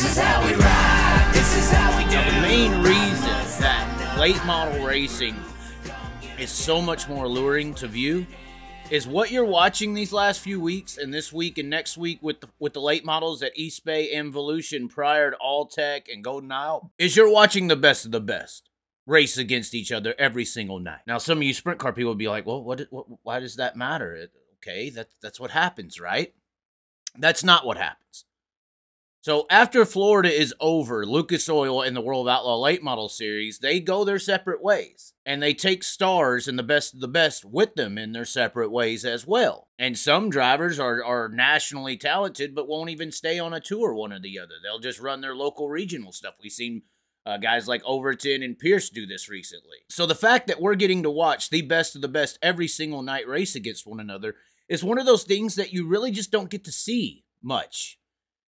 This is how we ride. This is how we do. Now, the main reason that late model racing is so much more alluring to view is what you're watching these last few weeks and this week and next week with the late models at East Bay and Volution prior to All Tech and Golden Isle is you're watching the best of the best race against each other every single night. Now, some of you sprint car people will be like, well, why does that matter? Okay, that's what happens, right? That's not what happens. So after Florida is over, Lucas Oil and the World of Outlaw Late Model Series, they go their separate ways. And they take stars and the best of the best with them in their separate ways as well. And some drivers are nationally talented but won't even stay on a tour one or the other. They'll just run their local regional stuff. We've seen guys like Overton and Pierce do this recently. So the fact that we're getting to watch the best of the best every single night race against one another is one of those things that you really just don't get to see much.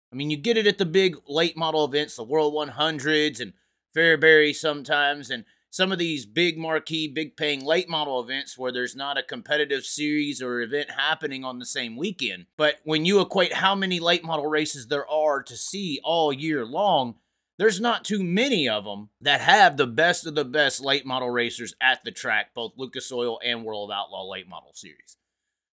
I mean, you get it at the big late model events, the World 100s and Fairbury sometimes, and some of these big marquee, big paying late model events where there's not a competitive series or event happening on the same weekend. But when you equate how many late model races there are to see all year long, there's not too many of them that have the best of the best late model racers at the track, both Lucas Oil and World of Outlaw Late Model Series.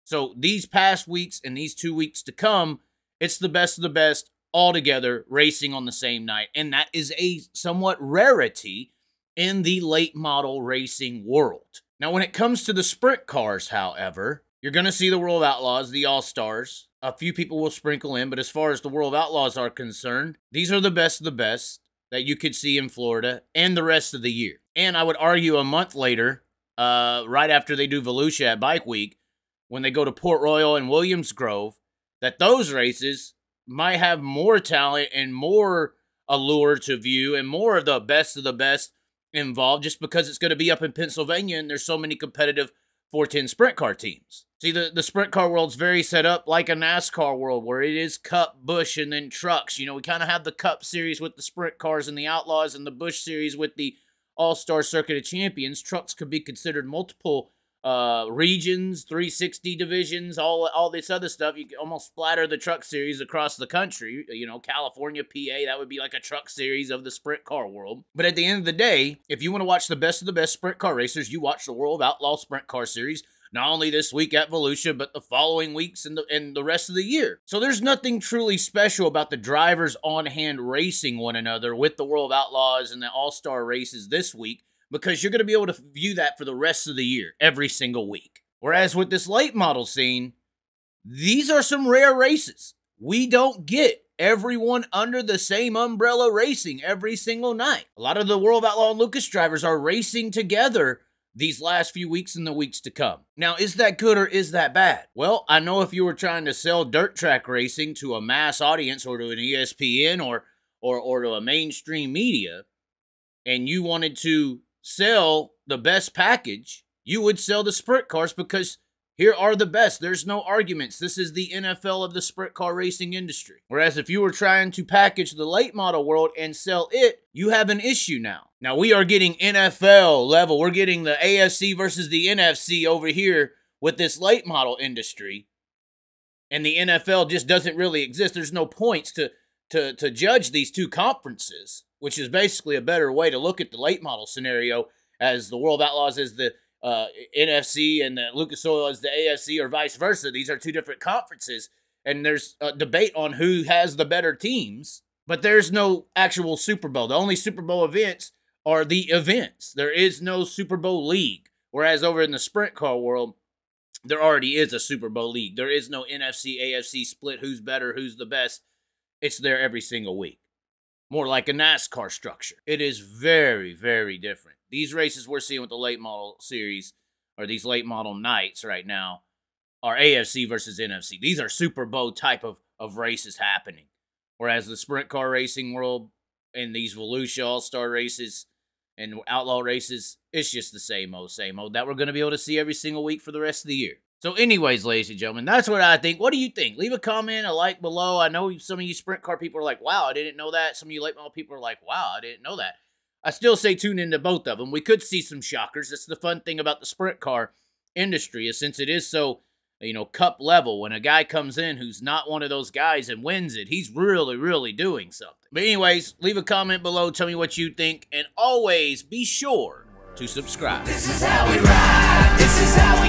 So these past weeks and these 2 weeks to come, it's the best of the best all together racing on the same night. And that is a somewhat rarity in the late model racing world. Now, when it comes to the sprint cars, however, you're going to see the World of Outlaws, the All-Stars. A few people will sprinkle in, but as far as the World of Outlaws are concerned, these are the best of the best that you could see in Florida and the rest of the year. And I would argue a month later, right after they do Volusia at Bike Week, when they go to Port Royal and Williams Grove, that those races might have more talent and more allure to view and more of the best involved just because it's going to be up in Pennsylvania and there's so many competitive 410 sprint car teams. See, the sprint car world's very set up like a NASCAR world where it is Cup, Busch, and then trucks. You know, we kind of have the Cup series with the sprint cars and the Outlaws and the Busch series with the All-Star Circuit of Champions. Trucks could be considered multiple regions, 360 divisions, all this other stuff. You can almost splatter the truck series across the country. You know, California, PA, that would be like a truck series of the sprint car world. But at the end of the day, if you want to watch the best of the best sprint car racers, you watch the World of Outlaw Sprint Car Series, not only this week at Volusia, but the following weeks and the rest of the year. So there's nothing truly special about the drivers on hand racing one another with the World of Outlaws and the All-Star races this week, because you're going to be able to view that for the rest of the year, every single week. Whereas with this late model scene, these are some rare races. We don't get everyone under the same umbrella racing every single night. A lot of the World of Outlaw and Lucas drivers are racing together these last few weeks and the weeks to come. Now, is that good or is that bad? Well, I know if you were trying to sell dirt track racing to a mass audience or to an ESPN or to a mainstream media, and you wanted to sell the best package, you would sell the sprint cars because here are the best. There's no arguments. This is the NFL of the sprint car racing industry. Whereas if you were trying to package the late model world and sell it, you have an issue now. Now we are getting NFL level. We're getting the AFC versus the NFC over here with this late model industry. And the NFL just doesn't really exist. There's no points to judge these two conferences, which is basically a better way to look at the late model scenario, as the World of Outlaws is the NFC and the Lucas Oil is the AFC, or vice versa. These are two different conferences, and there's a debate on who has the better teams, but there's no actual Super Bowl. The only Super Bowl events are the events. There is no Super Bowl league, whereas over in the sprint car world, there already is a Super Bowl league. There is no NFC, AFC split, who's better, who's the best. It's there every single week. More like a NASCAR structure. It is very, very different. These races we're seeing with the late model series, or these late model nights right now, are AFC versus NFC. These are Super Bowl type of races happening. Whereas the sprint car racing world and these Volusia All-Star races and Outlaw races, it's just the same old that we're going to be able to see every single week for the rest of the year. So anyways, ladies and gentlemen, that's what I think. What do you think? Leave a comment, a like below. I know some of you sprint car people are like, wow, I didn't know that. Some of you late model people are like, wow, I didn't know that. I still say tune into both of them. We could see some shockers. That's the fun thing about the sprint car industry, is since it is so you know, cup level, when a guy comes in who's not one of those guys and wins it, he's really, really doing something. But anyways, leave a comment below, tell me what you think, and always be sure to subscribe. This is how we ride. This is how we